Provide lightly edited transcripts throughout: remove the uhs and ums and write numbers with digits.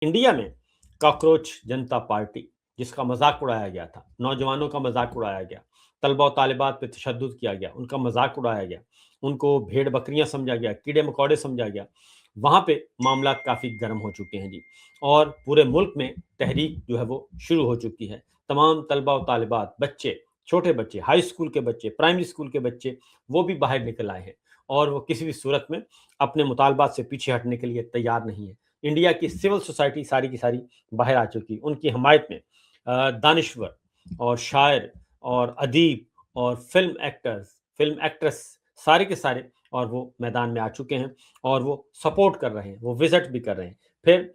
India में cockroach जनता party, जिसका मजाक उड़ाया गया था, नौजवानों का मजाक उड़ाया गया, तलबा और तालिबात पे तशद्दुद किया गया, उनका मजाक उड़ाया गया, उनको भेड़ बकरियां समझा गया, कीड़े मकोड़े समझा गया, वहां पे मामला काफी गर्म हो चुके हैं जी। और पूरे मुल्क में तहरीक जो है वो शुरू हो चुकी है। तमाम तलबा और तालिबात, बच्चे, छोटे बच्चे, हाई स्कूल के बच्चे, प्राइमरी स्कूल के बच्चे, वो भी बाहर निकल आए हैं और वो किसी भी सूरत में अपने मुतालबात से पीछे हटने के लिए तैयार नहीं है। इंडिया की सिविल सोसाइटी सारी की सारी बाहर आ चुकी। उनकी हमायत में दानिश्वर और शायर और अदीब और फिल्म एक्ट्रेस सारे के सारे और वो मैदान में आ चुके हैं और वो सपोर्ट कर रहे हैं, वो विजिट भी कर रहे हैं। फिर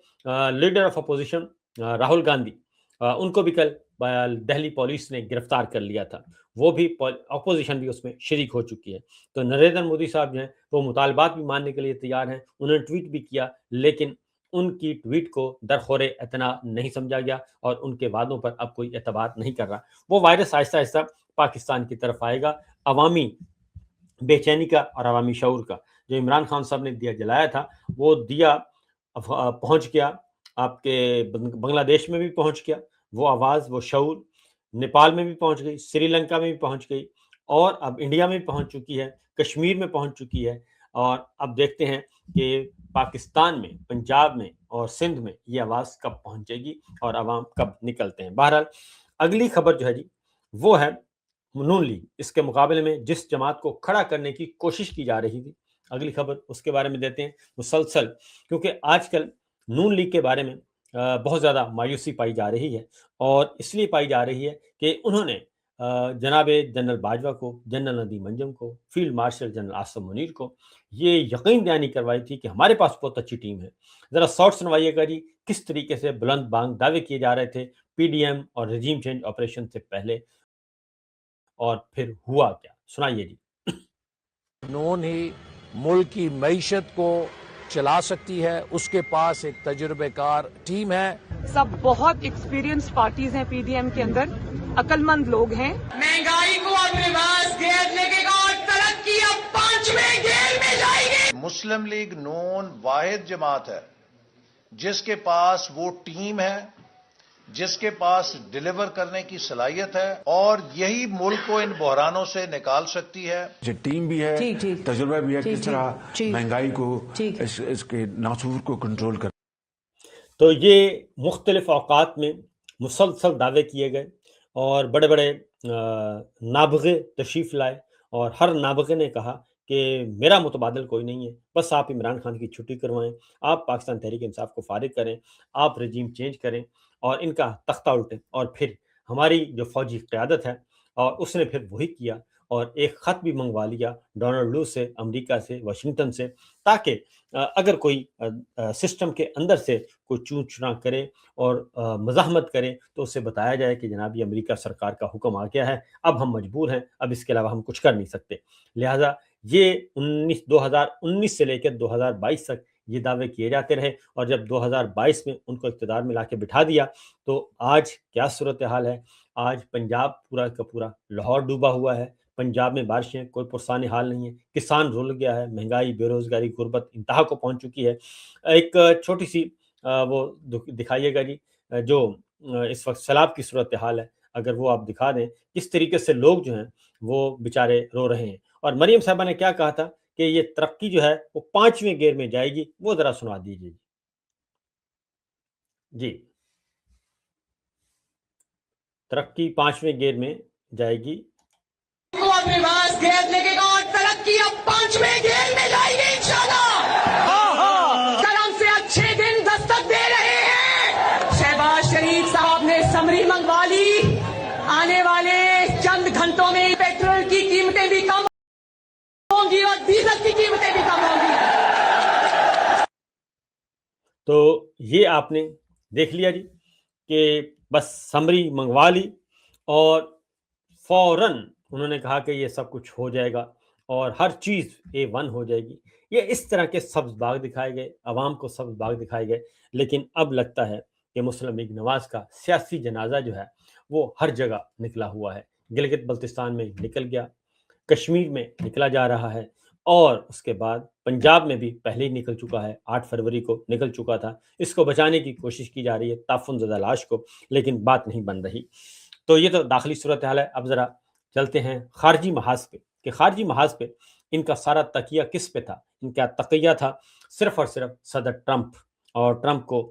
leader of opposition Rahul Gandhi, उनको भी कल दिल्ली पुलिस ने गिरफ्तार कर लिया था। वो भी अपोजिशन भी उसमें शरीक हो चुकी है। तो नरेंद्र मोदी साहब जो हैं वो मुतालबात भी मानने के लिए तैयार हैं। उन्होंने ट्वीट भी किया, लेकिन उनकी ट्वीट को दरखोरे इतना नहीं समझा गया और उनके वादों पर अब कोई एतबार नहीं कर रहा। वो वायरस आहिस्ता आहिस्ता पाकिस्तान की तरफ आएगा। अवामी बेचैनी का और अवामी शऊर का, जो इमरान खान साहब ने दिया जलाया था, वो दिया पहुंच गया, आपके बांग्लादेश में भी पहुंच गया। वो आवाज़, वो शऊर नेपाल में भी पहुंच गई, श्रीलंका में भी पहुंच गई और अब इंडिया में भी पहुंच चुकी है, कश्मीर में पहुंच चुकी है। और अब देखते हैं कि पाकिस्तान में, पंजाब में और सिंध में ये आवाज़ कब पहुंचेगी और अवाम कब निकलते हैं। बहरहाल अगली खबर जो है जी, वो है नून लीग। इसके मुकाबले में जिस जमात को खड़ा करने की कोशिश की जा रही थी, अगली खबर उसके बारे में देते हैं मुसलसल, क्योंकि आजकल नून लीग के बारे में बहुत ज़्यादा मायूसी पाई जा रही है और इसलिए पाई जा रही है कि उन्होंने जनाब जनरल बाजवा को, जनरल नदीम अंजुम को, field marshal general Asim Munir को ये यकीन दहानी करवाई थी कि हमारे पास बहुत अच्छी टीम है। ज़रा शॉर्ट सुनवाइएगा जी, किस तरीके से बुलंद बांग दावे किए जा रहे थे पीडीएम और रजीम चेंज ऑपरेशन से पहले और फिर हुआ क्या, सुनाइए जी। नून ही मुल्क की मईशत को चला सकती है, उसके पास एक तजुर्बेकार टीम है। सब बहुत एक्सपीरियंस पार्टीज हैं पीडीएम के अंदर, अक्लमंद लोग हैं। महंगाई को अपने पास घेर लेके और तरक्की अब 5वें घेर में जाएगी। मुस्लिम लीग नून वाहिद जमात है जिसके पास वो टीम है, जिसके पास डिलीवर करने की सलाहियत है और यही मुल्क को इन बहरानों से निकाल सकती है। जो टीम भी है, तजुर्बा भी है, किस तरह महंगाई को, इसके नासूर को कंट्रोल कर। तो ये मुख्तलिफ औकात में मुसलसल दावे किए गए और बड़े बड़े नाबगे तशरीफ़ लाए और हर नाबगे ने कहा कि मेरा मुतबादल कोई नहीं है, बस आप इमरान खान की छुट्टी करवाएं, आप पाकिस्तान तहरीक इंसाफ को फारिग करें, आप रजीम चेंज करें और इनका तख्ता उल्टें। और फिर हमारी जो फौजी क़यादत है और उसने फिर वही किया और एक ख़त भी मंगवा लिया डोनाल्ड लू से, अमेरिका से, वाशिंगटन से, ताकि अगर कोई सिस्टम के अंदर से कोई चूं-चुना करे और मज़ाहमत करे तो उसे बताया जाए कि जनाब ये अमेरिका सरकार का हुक्म आ गया है, अब हम मजबूर हैं, अब इसके अलावा हम कुछ कर नहीं सकते। लिहाजा ये 2019 से लेकर 2022 तक ये दावे किए जाते रहे और जब 2022 में उनको इक़्तिदार में लाके बिठा दिया तो आज क्या सूरत हाल है। आज पंजाब पूरा का पूरा लाहौर डूबा हुआ है, पंजाब में बारिशें कोई पुरसाने हाल नहीं है, किसान रुल गया है, महंगाई, बेरोज़गारी, गुर्बत इंतहा को पहुँच चुकी है। एक छोटी-सी वो दिखाइएगा जी, जो इस वक़्त सैलाब की सूरत हाल है, अगर वो आप दिखा दें, किस तरीके से लोग जो हैं वो बेचारे रो रहे हैं। और मरियम साहिबा ने क्या कहा था कि ये तरक्की जो है वो 5वें गियर में जाएगी, वो ज़रा सुना दीजिए। जी, तरक्की 5वें गियर में जाएगी। को अपने पास घेर लेके और तरक्की अब 5वें घेर में जाएगी इंशाल्लाह। कलम से अच्छे दिन दस्तक दे रहे हैं। शहबाज शरीफ साहब ने समरी मंगवा ली, आने वाले चंद घंटों में पेट्रोल की कीमतें भी कम होंगी और डीजल की कीमतें भी कम होंगी। तो ये आपने देख लिया जी कि बस समरी मंगवा ली और फौरन उन्होंने कहा कि ये सब कुछ हो जाएगा और हर चीज़ A1 हो जाएगी। ये इस तरह के सब्ज़ बाग दिखाए गए, अवाम को सब्ज़ बाग दिखाए गए, लेकिन अब लगता है कि मुस्लिम लीग नवाज़ का सियासी जनाजा जो है वो हर जगह निकला हुआ है। गिलगित बल्तिस्तान में निकल गया, कश्मीर में निकला जा रहा है اور اس کے بعد پنجاب میں بھی پہلے ہی نکل چکا ہے، 8 فروری کو نکل چکا تھا. اس کو بچانے کی کوشش کی جا رہی ہے تعفن زدہ لاش کو، لیکن بات نہیں بن رہی. تو یہ تو داخلی صورتحال ہے. اب ذرا چلتے ہیں خارجی محاذ پہ کہ خارجی محاذ پہ ان کا سارا تکیہ کس پہ تھا. ان کا تقیہ تھا صرف اور صرف صدر ٹرمپ، اور ٹرمپ کو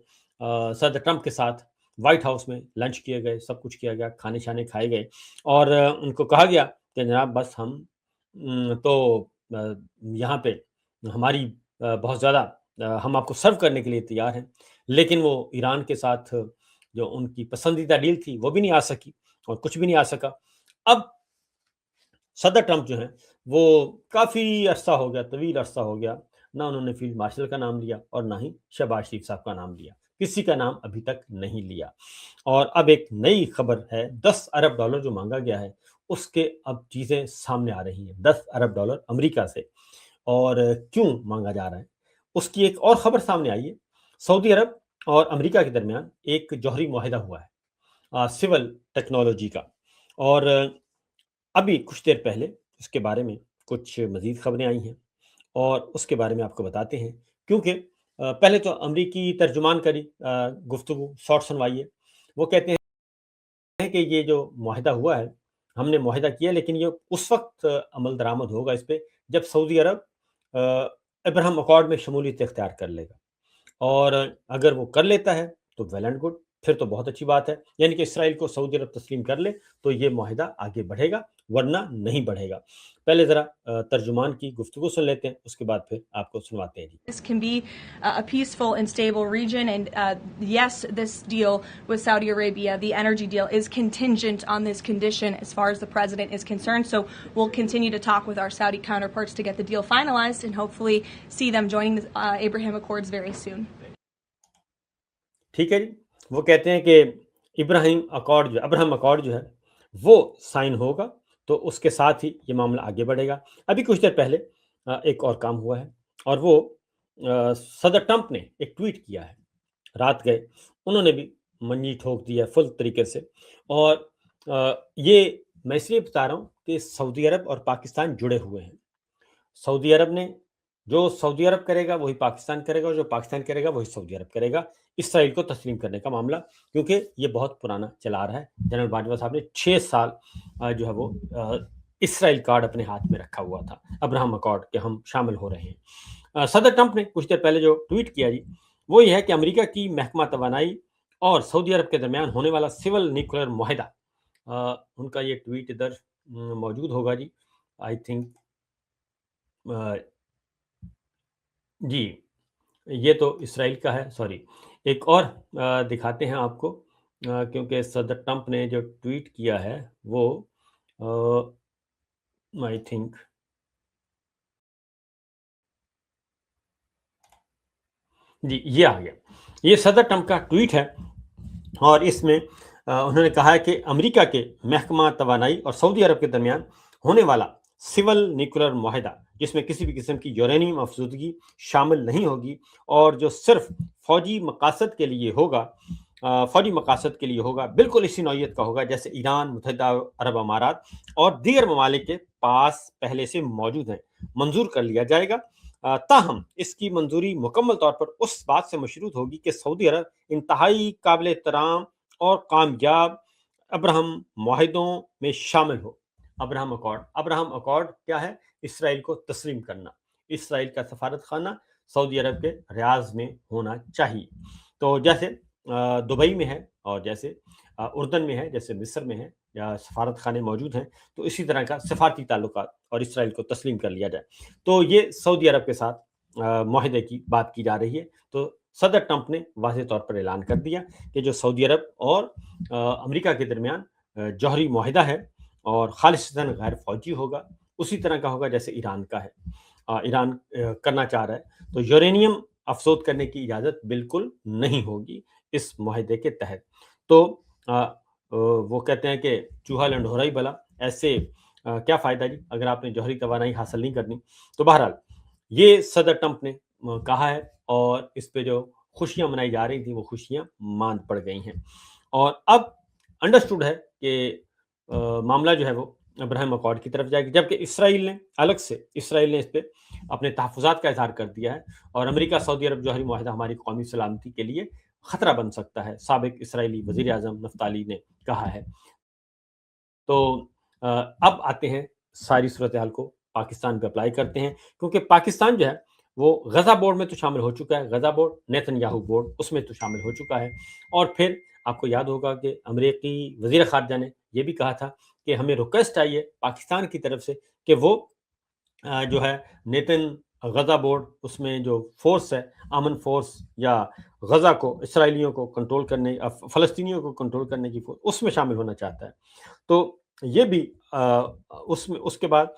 صدر ٹرمپ کے ساتھ وائٹ ہاؤس میں لنچ کیے گئے، سب کچھ کیا گیا، کھانے شانے کھائے گئے، اور ان کو کہا گیا کہ جناب بس ہم تو یہاں پہ ہماری بہت زیادہ ہم آپ کو سرو کرنے کے لیے تیار ہیں، لیکن وہ ایران کے ساتھ جو ان کی پسندیدہ ڈیل تھی وہ بھی نہیں آ سکی اور کچھ بھی نہیں آ سکا. اب صدر ٹرمپ جو ہیں وہ کافی عرصہ ہو گیا، طویل عرصہ ہو گیا، نہ انہوں نے فیلڈ مارشل کا نام لیا اور نہ ہی شہباز شریف صاحب کا نام لیا، کسی کا نام ابھی تک نہیں لیا. اور اب ایک نئی خبر ہے، $10 ارب جو مانگا گیا ہے اس کے اب چیزیں سامنے آ رہی ہیں. $10 ارب امریکہ سے، اور کیوں مانگا جا رہا ہے اس کی ایک اور خبر سامنے آئی ہے. سعودی عرب اور امریکہ کے درمیان ایک جوہری معاہدہ ہوا ہے سول ٹیکنالوجی کا، اور ابھی کچھ دیر پہلے اس کے بارے میں کچھ مزید خبریں آئی ہیں اور اس کے بارے میں آپ کو بتاتے ہیں. کیونکہ پہلے تو امریکی ترجمان کری گفتگو شارٹ سنوائی ہے. وہ کہتے ہیں کہ یہ جو معاہدہ ہوا ہے، ہم نے معاہدہ کیا، لیکن یہ اس وقت عمل درآمد ہوگا اس پہ جب سعودی عرب ابراہیم اکارڈ میں شمولیت اختیار کر لے گا، اور اگر وہ کر لیتا ہے تو ویل اینڈ گڈ، پھر تو بہت اچھی بات ہے. یعنی کہ اسرائیل کو سعودی عرب تسلیم کر لے تو یہ معاہدہ آگے بڑھے گا، ورنہ نہیں بڑھے گا. پہلے ذرا ترجمان کی گفتگو سن لیتے ہیں، اس کے بعد پھر آپ کو سنواتے ہیں. This can be a peaceful and stable region, and yes, this deal with Saudi Arabia, the energy deal, is contingent on this condition as far as the president is concerned. So we'll continue to talk with our Saudi counterparts to get the deal finalized and hopefully see them joining the Abraham Accords very soon. ٹھیک ہے جی. وہ کہتے ہیں کہ ابراہیم accord جو ہے وہ sign ہوگا تو اس کے ساتھ ہی یہ معاملہ آگے بڑھے گا. ابھی کچھ دیر پہلے ایک اور کام ہوا ہے، اور وہ صدر ٹرمپ نے ایک ٹویٹ کیا ہے. رات گئے انہوں نے بھی منجی ٹھوک دیا فل طریقے سے، اور یہ میں اس لیے بتا رہا ہوں کہ سعودی عرب اور پاکستان جڑے ہوئے ہیں. سعودی عرب نے جو سعودی عرب کرے گا وہی پاکستان کرے گا، اور جو پاکستان کرے گا وہی سعودی عرب کرے گا. اسرائیل کو تسلیم کرنے کا معاملہ، کیونکہ یہ بہت پرانا چلا آ رہا ہے. جنرل باجوہ صاحب نے 6 سال جو ہے وہ اسرائیل کارڈ اپنے ہاتھ میں رکھا ہوا تھا، ابراہم اکارڈ کہ ہم شامل ہو رہے ہیں. صدر ٹرمپ نے کچھ دیر پہلے جو ٹویٹ کیا جی وہ یہ ہے کہ امریکہ کی محکمہ توانائی اور سعودی عرب کے درمیان ہونے والا سول نیوکلیر معاہدہ، ان کا یہ ٹویٹ ادھر موجود ہوگا جی، آئی تھنک جی یہ تو اسرائیل کا ہے، سوری ایک اور دکھاتے ہیں آپ کو، کیونکہ صدر ٹرمپ نے جو ٹویٹ کیا ہے وہ آئی تھنک جی یہ آ گیا. یہ صدر ٹرمپ کا ٹویٹ ہے، اور اس میں انہوں نے کہا ہے کہ امریکہ کے محکمہ توانائی اور سعودی عرب کے درمیان ہونے والا سول نیوکلیر معاہدہ، جس میں کسی بھی قسم کی یورینیم افزودگی شامل نہیں ہوگی اور جو صرف فوجی مقاصد کے لیے ہوگا، بالکل اسی نوعیت کا ہوگا جیسے ایران، متحدہ عرب امارات اور دیگر ممالک کے پاس پہلے سے موجود ہیں، منظور کر لیا جائے گا. تاہم اس کی منظوری مکمل طور پر اس بات سے مشروط ہوگی کہ سعودی عرب انتہائی قابل احترام اور کامیاب ابراہم معاہدوں میں شامل ہو. ابراہم اکارڈ کیا ہے؟ اسرائیل کو تسلیم کرنا. اسرائیل کا سفارت خانہ سعودی عرب کے ریاض میں ہونا چاہیے. تو جیسے دبئی میں ہے اور جیسے اردن میں ہے، جیسے مصر میں ہے یا سفارت خانے موجود ہیں، تو اسی طرح کا سفارتی تعلقات اور اسرائیل کو تسلیم کر لیا جائے. تو یہ سعودی عرب کے ساتھ معاہدے کی بات کی جا رہی ہے. تو صدر ٹرمپ نے واضح طور پر اعلان کر دیا کہ جو سعودی عرب اور امریکہ کے درمیان جوہری معاہدہ ہے اور خالصتاً غیر فوجی ہوگا، اسی طرح کا ہوگا جیسے ایران کا ہے. ایران کرنا چاہ رہا ہے تو یورینیم افزود کرنے کی اجازت بالکل نہیں ہوگی اس معاہدے کے تحت. تو وہ کہتے ہیں کہ چوہا لنڈورا ہی بلا، ایسے کیا فائدہ جی اگر آپ نے جوہری توانائی حاصل نہیں کرنی. تو بہرحال یہ صدر ٹرمپ نے کہا ہے، اور اس پہ جو خوشیاں منائی جا رہی تھیں وہ خوشیاں ماند پڑ گئی ہیں. اور اب انڈرسٹوڈ ہے کہ معاملہ جو ہے وہ ابراہیم اکارڈ کی طرف جائے گی، جبکہ اسرائیل نے اس پہ अपने तहफ़्फ़ुज़ात का इज़हार कर दिया है और अमेरिका सऊदी अरब जोहरी मुआहिदा हमारी कौमी सलामती के लिए खतरा बन सकता है, साबिक़ इस्राईली वज़ीर आज़म नफ़्ताली ने कहा है। तो अब आते हैं सारी सूरत हाल को पाकिस्तान पे अप्लाई करते हैं, क्योंकि पाकिस्तान जो है वो गज़ा बोर्ड में तो शामिल हो चुका है, गज़ा बोर्ड, नेतन्याहू बोर्ड उसमें तो शामिल हो चुका है। और फिर आपको याद होगा कि अमेरिकी वज़ीर ख़ारिजा ने ये भी कहा था कि हमें रिक्वेस्ट आई है पाकिस्तान की तरफ से कि वो जो है नेतन गज़ा बोर्ड उसमें जो फ़ोर्स है, अमन फ़ोर्स या गज़ा को, इसराइलियों को कंट्रोल करने फ़लस्तीनियों को कंट्रोल करने की फ़ोर्स, उसमें शामिल होना चाहता है। तो ये भी उसमें उसके बाद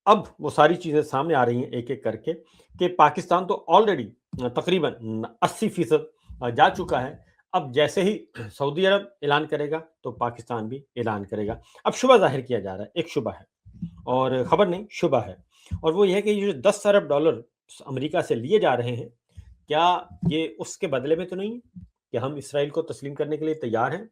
अब वो सारी चीज़ें सामने आ रही हैं एक-एक करके कि पाकिस्तान तो ऑलरेडी तकरीबन 80% जा चुका है। अब जैसे ही सऊदी अरब ऐलान करेगा तो पाकिस्तान भी ऐलान करेगा। अब शुबा ज़ाहिर किया जा रहा है, एक शुबा है और खबर नहीं शुबा है, और वो ये है कि ये जो $10 अरब अमेरिका से लिए जा रहे हैं, क्या ये उसके बदले में तो नहीं है कि हम इसराइल को तस्लीम करने के लिए तैयार हैं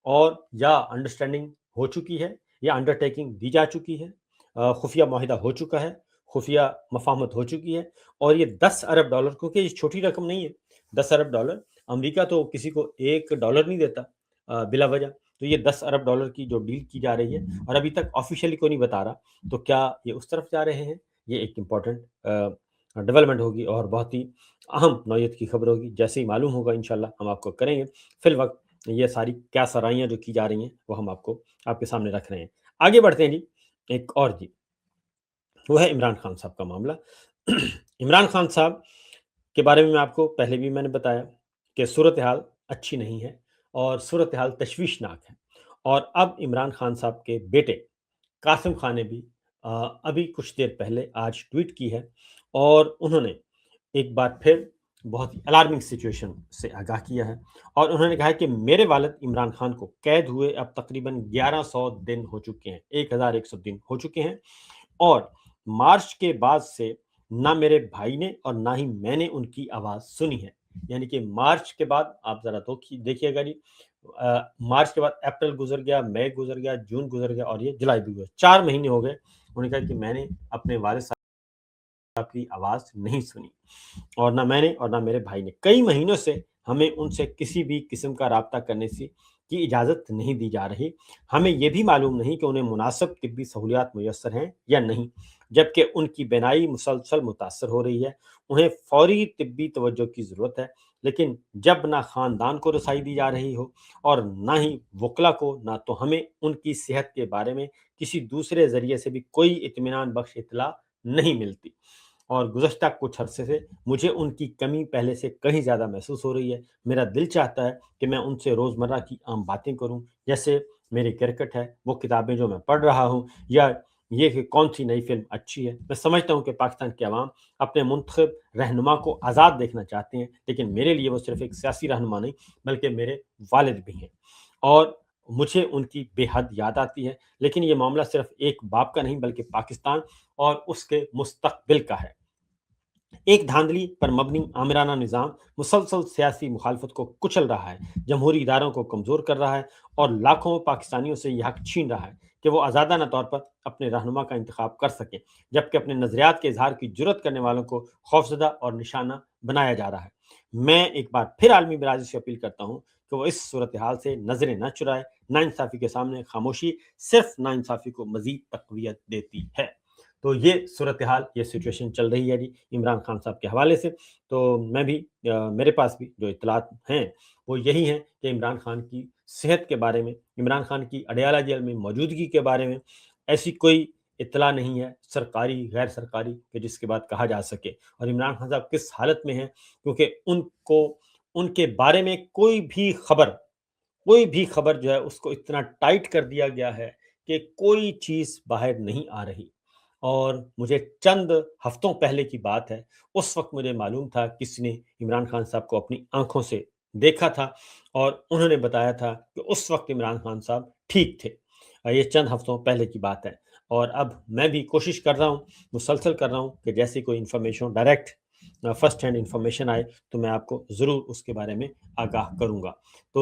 और या अंडरस्टैंडिंग हो चुकी है या अंडरटेकिंग दी जा चुकी है, खुफिया माहिदा हो चुका है, खुफिया मफाहमत हो चुकी है, और ये $10 अरब, क्योंकि ये छोटी रकम नहीं है। $10 अरब अमेरिका तो किसी को $1 नहीं देता बिला वजह। तो ये $10 अरब की जो डील की जा रही है और अभी तक ऑफिशियली कोई नहीं बता रहा, तो क्या ये उस तरफ जा रहे हैं? ये एक इम्पॉर्टेंट डेवलपमेंट होगी और बहुत ही अहम नौयत की खबर होगी। जैसे ही मालूम होगा इंशाल्लाह हम आपको करेंगे। फिलवक्त ये सारी क्या सराहियाँ जो की जा रही हैं वो हम आपको आपके सामने रख रहे हैं। आगे बढ़ते हैं जी, एक और जी, वो है इमरान खान साहब का मामला। इमरान खान साहब के बारे में आपको पहले भी मैंने बताया कि सूरत हाल अच्छी नहीं है और सूरत हाल तशवीशनाक है, और अब इमरान खान साहब के बेटे कासिम खान ने भी अभी कुछ देर पहले आज ट्वीट की है और उन्होंने एक बार फिर बहुत ही अलार्मिंग सिचुएशन से आगाह किया है और उन्होंने कहा है कि मेरे वालिद इमरान खान को कैद हुए अब तकरीबन 1100 दिन हो चुके हैं, 1100 दिन हो चुके हैं, और मार्च के बाद से ना मेरे भाई ने और ना ही मैंने उनकी आवाज़ सुनी है। यानी कि मार्च के बाद आप ज़रा तो देखिएगा जी, मार्च के बाद अप्रैल गुजर गया, मई गुजर गया, जून गुजर गया और ये जुलाई भी गुजर, 4 महीने हो गए। उन्होंने कहा कि मैंने अपने वालिद साहब की आवाज़ नहीं सुनी, और ना मैंने और ना मेरे भाई ने। कई महीनों से हमें उनसे किसी भी किस्म का राब्ता करने की इजाज़त नहीं दी जा रही। हमें ये भी मालूम नहीं कि उन्हें मुनासिब तिब्बी सहूलियात मुयस्सर हैं या नहीं, जबकि उनकी बीनाई मुसलसल मुतासर हो रही है। उन्हें फ़ौरी तिब्बी तवज्जो की ज़रूरत है, लेकिन जब ना ख़ानदान को रसाई दी जा रही हो और ना ही वकला को, ना तो हमें उनकी सेहत के बारे में किसी दूसरे ज़रिए से भी कोई इत्मीनान बख्श इत्तला नहीं मिलती, और गुज़श्ता कुछ अरसे से मुझे उनकी कमी पहले से कहीं ज़्यादा महसूस हो रही है। मेरा दिल चाहता है कि मैं उनसे रोज़मर्रा की आम बातें करूँ, जैसे मेरी क्रिकेट है, वो किताबें जो मैं पढ़ रहा हूँ, या ये कि कौन-सी नई फ़िल्म अच्छी है। मैं समझता हूँ कि पाकिस्तान की अवाम अपने मुंतखब रहनुमा को आज़ाद देखना चाहते हैं, लेकिन मेरे लिए वो सिर्फ़ एक सियासी रहनुमा नहीं, बल्कि मेरे वालिद भी हैं, और मुझे उनकी बेहद याद आती है। लेकिन ये मामला सिर्फ़ एक बाप का नहीं, बल्कि पाकिस्तान और उसके मुस्तक़बिल का है। एक धांधली पर मबनी आमिराना निज़ाम मुसलसल सियासी मुखालफत को कुचल रहा है, जमहूरी इदारों को कमज़ोर कर रहा है और लाखों पाकिस्तानियों से यह हक छीन रहा है कि वो आज़ादाना तौर पर अपने रहनुमा का इंतखाब कर सकें, जबकि अपने नज़रियात के इजहार की जुर्रत करने वालों को खौफज़दा और निशाना बनाया जा रहा है। मैं एक बार फिर आलमी बरादरी से अपील करता हूँ कि वो इस सूरत हाल से नज़रें न चुराए। नाइंसाफ़ी के सामने खामोशी सिर्फ नाइंसाफ़ी को मज़ीद तक़वियत देती है। तो ये सूरत हाल, ये सिचुएशन चल रही है जी इमरान खान साहब के हवाले से। तो मैं भी मेरे पास भी जो इत्तलात हैं वो यही हैं कि इमरान खान की सेहत के बारे में, इमरान खान की अडयाला जेल में मौजूदगी के बारे में ऐसी कोई इत्तला नहीं है सरकारी, गैर सरकारी, कि जिसके बाद कहा जा सके और इमरान खान साहब किस हालत में हैं, क्योंकि उनको उनके बारे में कोई भी खबर जो है उसको इतना टाइट कर दिया गया है कि कोई चीज़ बाहर नहीं आ रही। और मुझे चंद हफ्तों पहले की बात है, उस वक़्त मुझे मालूम था किसी ने इमरान खान साहब को अपनी आँखों से देखा था और उन्होंने बताया था कि उस वक़्त इमरान खान साहब ठीक थे। ये चंद हफ्तों पहले की बात है, और अब मैं भी कोशिश कर रहा हूँ, मुसलसल कर रहा हूँ कि जैसे कोई information direct first hand information आए तो मैं आपको ज़रूर उसके बारे में आगाह करूँगा। तो